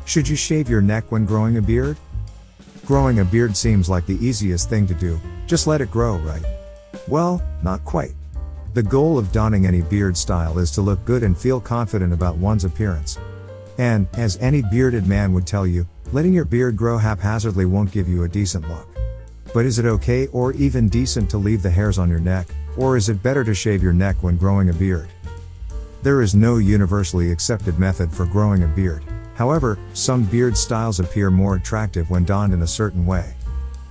Should you shave your neck when growing a beard? Growing a beard seems like the easiest thing to do, just let it grow, right? Well, not quite. The goal of donning any beard style is to look good and feel confident about one's appearance. And, as any bearded man would tell you, letting your beard grow haphazardly won't give you a decent look. But is it okay or even decent to leave the hairs on your neck, or is it better to shave your neck when growing a beard? There is no universally accepted method for growing a beard. However, some beard styles appear more attractive when donned in a certain way.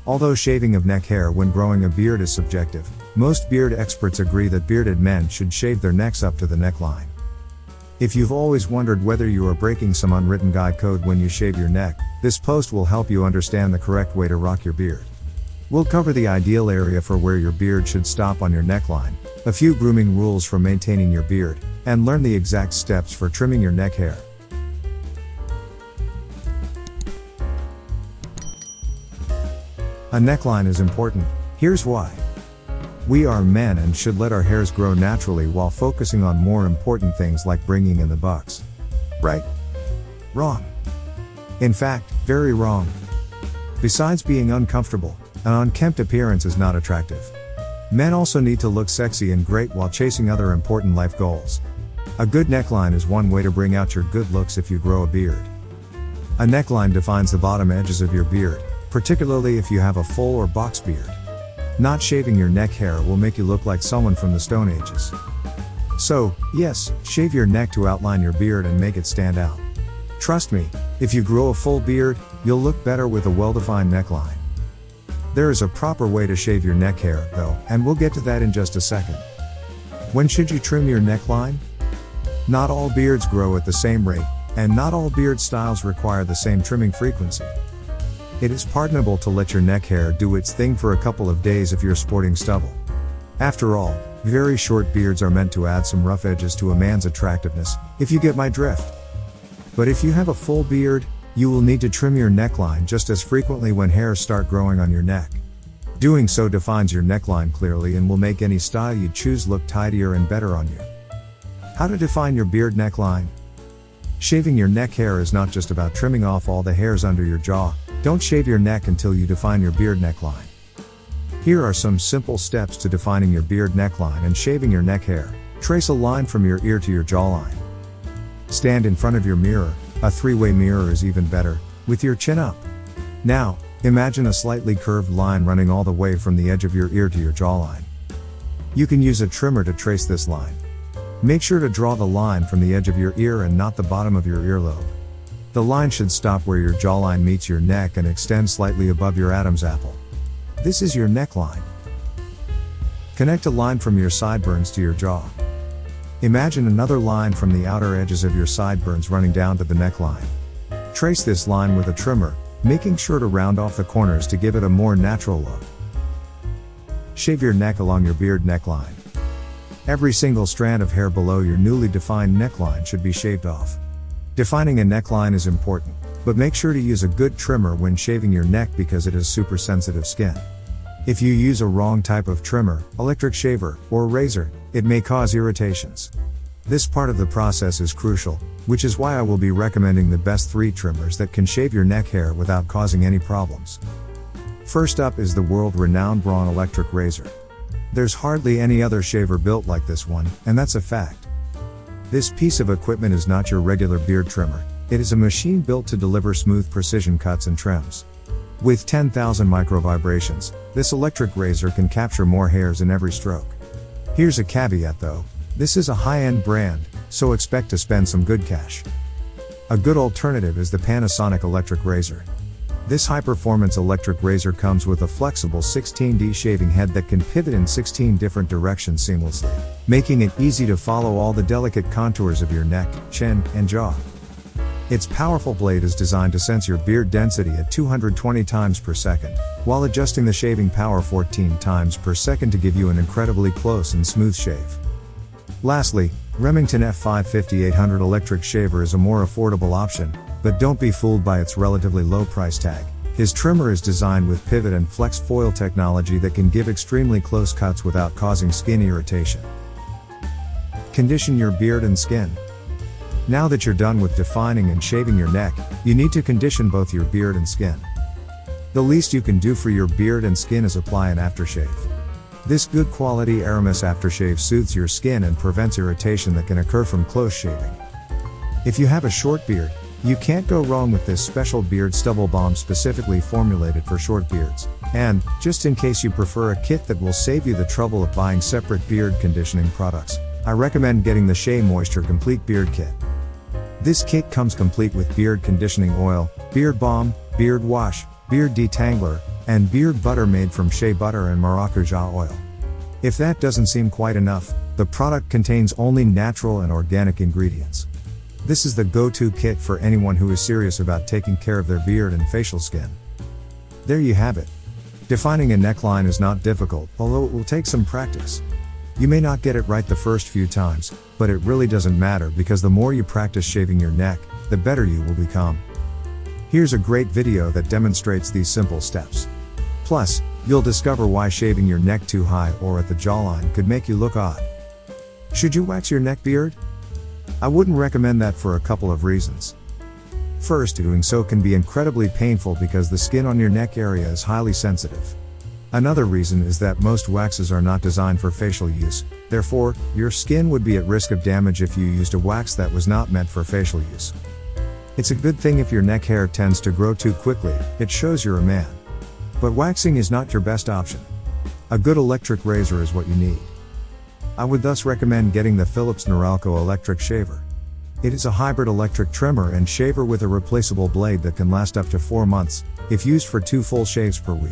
Although shaving of neck hair when growing a beard is subjective, most beard experts agree that bearded men should shave their necks up to the neckline. If you've always wondered whether you are breaking some unwritten guy code when you shave your neck, this post will help you understand the correct way to rock your beard. We'll cover the ideal area for where your beard should stop on your neckline, a few grooming rules for maintaining your beard, and learn the exact steps for trimming your neck hair. A neckline is important. Here's why. We are men and should let our hairs grow naturally while focusing on more important things like bringing in the bucks. Right? Wrong. In fact, very wrong. Besides being uncomfortable, an unkempt appearance is not attractive. Men also need to look sexy and great while chasing other important life goals. A good neckline is one way to bring out your good looks if you grow a beard. A neckline defines the bottom edges of your beard, particularly if you have a full or box beard. Not shaving your neck hair will make you look like someone from the Stone Ages. So, yes, shave your neck to outline your beard and make it stand out. Trust me, if you grow a full beard, you'll look better with a well-defined neckline. There is a proper way to shave your neck hair, though, and we'll get to that in just a second. When should you trim your neckline? Not all beards grow at the same rate, and not all beard styles require the same trimming frequency. It is pardonable to let your neck hair do its thing for a couple of days if you're sporting stubble. After all, very short beards are meant to add some rough edges to a man's attractiveness, if you get my drift. But if you have a full beard, you will need to trim your neckline just as frequently when hairs start growing on your neck. Doing so defines your neckline clearly and will make any style you choose look tidier and better on you. How to define your beard neckline? Shaving your neck hair is not just about trimming off all the hairs under your jaw. Don't shave your neck until you define your beard neckline. Here are some simple steps to defining your beard neckline and shaving your neck hair. Trace a line from your ear to your jawline. Stand in front of your mirror, a three-way mirror is even better, with your chin up. Now, imagine a slightly curved line running all the way from the edge of your ear to your jawline. You can use a trimmer to trace this line. Make sure to draw the line from the edge of your ear and not the bottom of your earlobe. The line should stop where your jawline meets your neck and extend slightly above your Adam's apple. This is your neckline. Connect a line from your sideburns to your jaw. Imagine another line from the outer edges of your sideburns running down to the neckline. Trace this line with a trimmer, making sure to round off the corners to give it a more natural look. Shave your neck along your beard neckline. Every single strand of hair below your newly defined neckline should be shaved off. Defining a neckline is important, but make sure to use a good trimmer when shaving your neck because it has super sensitive skin. If you use a wrong type of trimmer, electric shaver, or razor, it may cause irritations. This part of the process is crucial, which is why I will be recommending the best 3 trimmers that can shave your neck hair without causing any problems. First up is the world-renowned Braun electric razor. There's hardly any other shaver built like this one, and that's a fact. This piece of equipment is not your regular beard trimmer, it is a machine built to deliver smooth precision cuts and trims. With 10,000 micro vibrations, this electric razor can capture more hairs in every stroke. Here's a caveat though, this is a high-end brand, so expect to spend some good cash. A good alternative is the Panasonic electric razor. This high-performance electric razor comes with a flexible 16D shaving head that can pivot in 16 different directions seamlessly, making it easy to follow all the delicate contours of your neck, chin, and jaw. Its powerful blade is designed to sense your beard density at 220 times per second, while adjusting the shaving power 14 times per second to give you an incredibly close and smooth shave. Lastly, Remington F550-800 electric shaver is a more affordable option, but don't be fooled by its relatively low price tag. His trimmer is designed with pivot and flex foil technology that can give extremely close cuts without causing skin irritation. Condition your beard and skin. Now that you're done with defining and shaving your neck, you need to condition both your beard and skin. The least you can do for your beard and skin is apply an aftershave. This good quality Aramis aftershave soothes your skin and prevents irritation that can occur from close shaving. If you have a short beard, you can't go wrong with this special beard stubble balm specifically formulated for short beards. And, just in case you prefer a kit that will save you the trouble of buying separate beard conditioning products, I recommend getting the Shea Moisture Complete Beard Kit. This kit comes complete with beard conditioning oil, beard balm, beard wash, beard detangler, and beard butter made from shea butter and maracuja oil. If that doesn't seem quite enough, the product contains only natural and organic ingredients. This is the go-to kit for anyone who is serious about taking care of their beard and facial skin. There you have it. Defining a neckline is not difficult, although it will take some practice. You may not get it right the first few times, but it really doesn't matter because the more you practice shaving your neck, the better you will become. Here's a great video that demonstrates these simple steps. Plus, you'll discover why shaving your neck too high or at the jawline could make you look odd. Should you wax your neck beard? I wouldn't recommend that for a couple of reasons. First, doing so can be incredibly painful because the skin on your neck area is highly sensitive. Another reason is that most waxes are not designed for facial use, therefore, your skin would be at risk of damage if you used a wax that was not meant for facial use. It's a good thing if your neck hair tends to grow too quickly, it shows you're a man. But waxing is not your best option. A good electric razor is what you need. I would thus recommend getting the Philips Norelco electric shaver. It is a hybrid electric trimmer and shaver with a replaceable blade that can last up to 4 months, if used for 2 full shaves per week.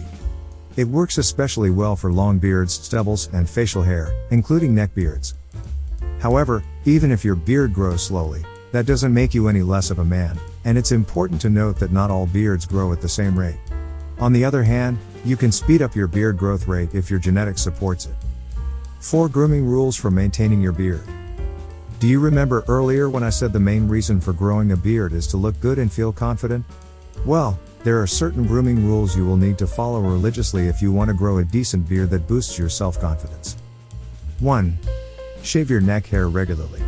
It works especially well for long beards, stubbles, and facial hair, including neck beards. However, even if your beard grows slowly, that doesn't make you any less of a man, and it's important to note that not all beards grow at the same rate. On the other hand, you can speed up your beard growth rate if your genetics supports it. 4 grooming rules for maintaining your beard. Do you remember earlier when I said the main reason for growing a beard is to look good and feel confident? Well, there are certain grooming rules you will need to follow religiously if you want to grow a decent beard that boosts your self-confidence. 1. Shave your neck hair regularly.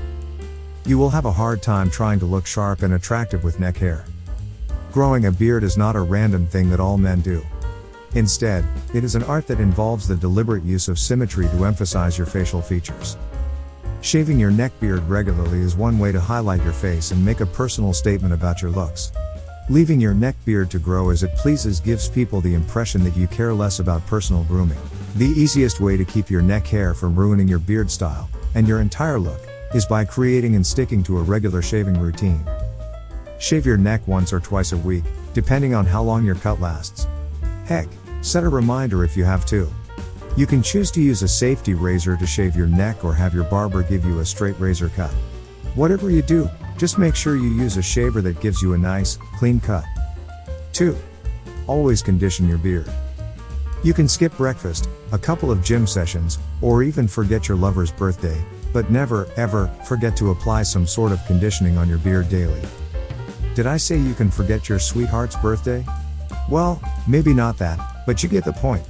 You will have a hard time trying to look sharp and attractive with neck hair. Growing a beard is not a random thing that all men do. Instead, it is an art that involves the deliberate use of symmetry to emphasize your facial features. Shaving your neck beard regularly is one way to highlight your face and make a personal statement about your looks. Leaving your neck beard to grow as it pleases gives people the impression that you care less about personal grooming. The easiest way to keep your neck hair from ruining your beard style, and your entire look, is by creating and sticking to a regular shaving routine. Shave your neck once or twice a week, depending on how long your cut lasts. Heck, set a reminder if you have to. You can choose to use a safety razor to shave your neck or have your barber give you a straight razor cut. Whatever you do, just make sure you use a shaver that gives you a nice, clean cut. 2. Always condition your beard. You can skip breakfast, a couple of gym sessions, or even forget your lover's birthday, but never, ever, forget to apply some sort of conditioning on your beard daily. Did I say you can forget your sweetheart's birthday? Well, maybe not that, but you get the point.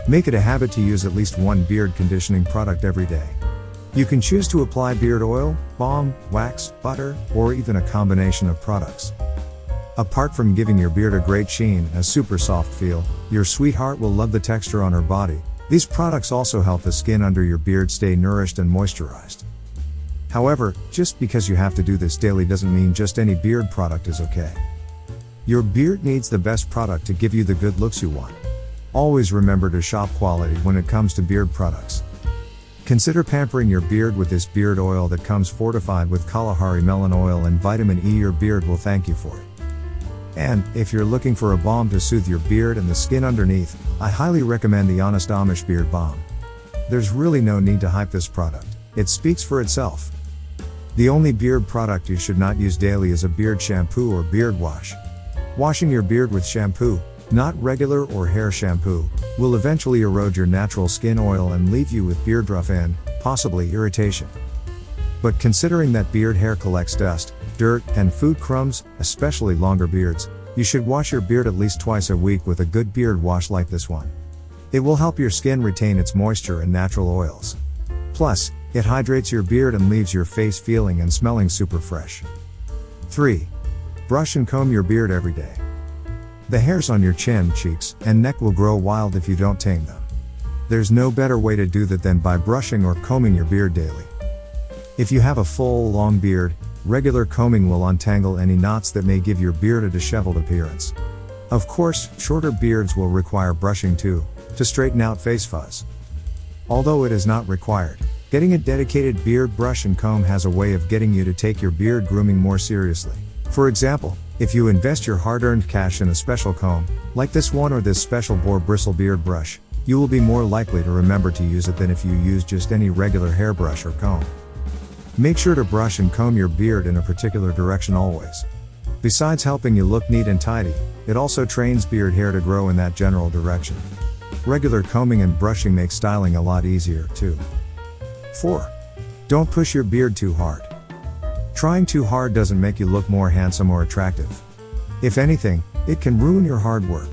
Make it a habit to use at least one beard conditioning product every day. You can choose to apply beard oil, balm, wax, butter, or even a combination of products. Apart from giving your beard a great sheen and a super soft feel, your sweetheart will love the texture on her body. These products also help the skin under your beard stay nourished and moisturized. However, just because you have to do this daily doesn't mean just any beard product is okay. Your beard needs the best product to give you the good looks you want. Always remember to shop quality when it comes to beard products. Consider pampering your beard with this beard oil that comes fortified with Kalahari melon oil and vitamin E. Your beard will thank you for it. And, if you're looking for a balm to soothe your beard and the skin underneath, I highly recommend the Honest Amish Beard Balm. There's really no need to hype this product, it speaks for itself. The only beard product you should not use daily is a beard shampoo or beard wash. Washing your beard with shampoo, not regular or hair shampoo, will eventually erode your natural skin oil and leave you with beard rough and, possibly, irritation. But considering that beard hair collects dust, dirt, and food crumbs, especially longer beards, you should wash your beard at least twice a week with a good beard wash like this one. It will help your skin retain its moisture and natural oils. Plus, It hydrates your beard and leaves your face feeling and smelling super fresh. 3. Brush and comb your beard every day. The hairs on your chin, cheeks, and neck will grow wild if you don't tame them. There's no better way to do that than by brushing or combing your beard daily. If you have a full, long beard, regular combing will untangle any knots that may give your beard a disheveled appearance. Of course, shorter beards will require brushing too, to straighten out face fuzz. Although it is not required, getting a dedicated beard brush and comb has a way of getting you to take your beard grooming more seriously. For example, if you invest your hard-earned cash in a special comb, like this one or this special boar bristle beard brush, you will be more likely to remember to use it than if you use just any regular hairbrush or comb. Make sure to brush and comb your beard in a particular direction always. Besides helping you look neat and tidy, it also trains beard hair to grow in that general direction. Regular combing and brushing makes styling a lot easier, too. 4. Don't push your beard too hard. Trying too hard doesn't make you look more handsome or attractive. If anything, it can ruin your hard work.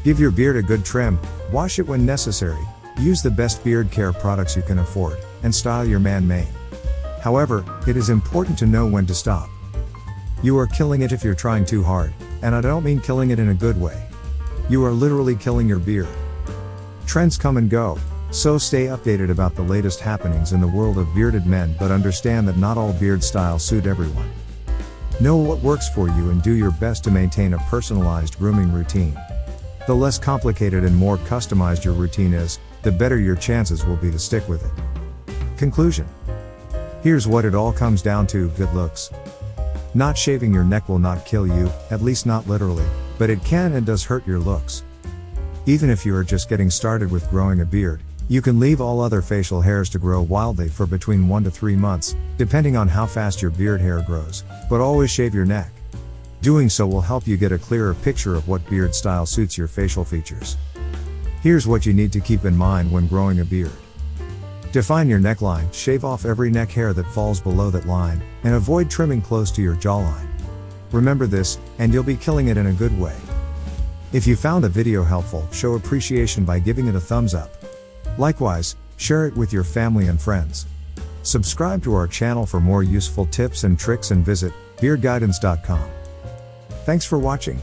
Give your beard a good trim, wash it when necessary, use the best beard care products you can afford, and style your man mane. However, it is important to know when to stop. You are killing it if you're trying too hard, and I don't mean killing it in a good way. You are literally killing your beard. Trends come and go, so stay updated about the latest happenings in the world of bearded men, but understand that not all beard styles suit everyone. Know what works for you and do your best to maintain a personalized grooming routine. The less complicated and more customized your routine is, the better your chances will be to stick with it. Conclusion. Here's what it all comes down to: good looks. Not shaving your neck will not kill you, at least not literally, but it can and does hurt your looks. Even if you are just getting started with growing a beard, you can leave all other facial hairs to grow wildly for between 1 to 3 months, depending on how fast your beard hair grows, but always shave your neck. Doing so will help you get a clearer picture of what beard style suits your facial features. Here's what you need to keep in mind when growing a beard. Define your neckline, shave off every neck hair that falls below that line, and avoid trimming close to your jawline. Remember this, and you'll be killing it in a good way. If you found the video helpful, show appreciation by giving it a thumbs up. Likewise, share it with your family and friends. Subscribe to our channel for more useful tips and tricks and visit beardguidance.com. Thanks for watching.